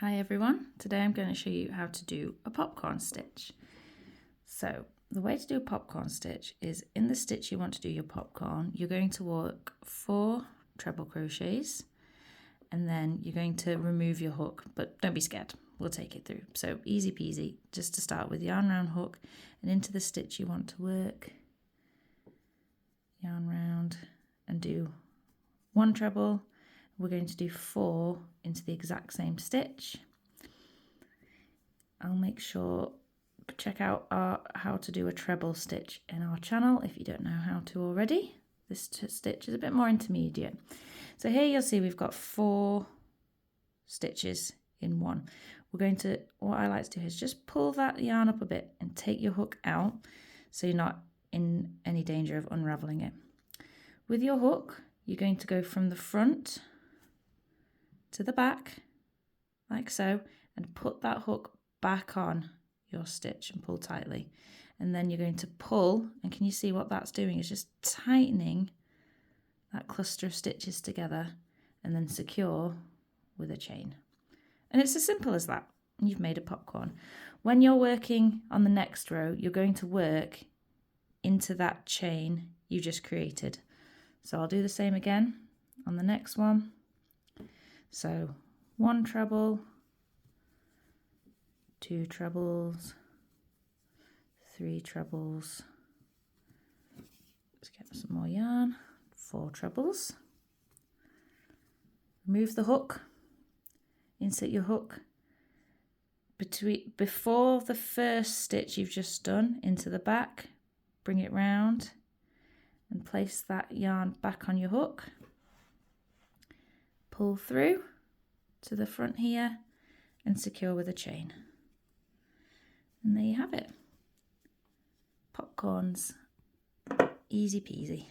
Hi everyone, today I'm going to show you how to do a popcorn stitch. So the way to do a popcorn stitch is in the stitch you want to do your popcorn, you're going to work 4 treble crochets and then you're going to remove your hook, but don't be scared, we'll take it through. So easy peasy, just to start with yarn round hook and into the stitch you want to work, yarn round and do 1 treble. We're going to do 4 into the exact same stitch. I'll make sure, check out how to do a treble stitch in our channel if you don't know how to already. This stitch is a bit more intermediate. So here you'll see we've got 4 stitches in one. We're going to, what I like to do is just pull that yarn up a bit and take your hook out so you're not in any danger of unraveling it. With your hook, you're going to go from the front to the back, like so, and put that hook back on your stitch and pull tightly. And then you're going to pull, and can you see what that's doing? It's just tightening that cluster of stitches together and then secure with a chain. And it's as simple as that. You've made a popcorn. When you're working on the next row, you're going to work into that chain you just created. So I'll do the same again on the next one. So 1 treble, 2 trebles, 3 trebles, let's get some more yarn, 4 trebles, remove the hook, insert your hook before the first stitch you've just done into the back, bring it round and place that yarn back on your hook. Pull through to the front here and secure with a chain. And there you have it. Popcorns, easy peasy.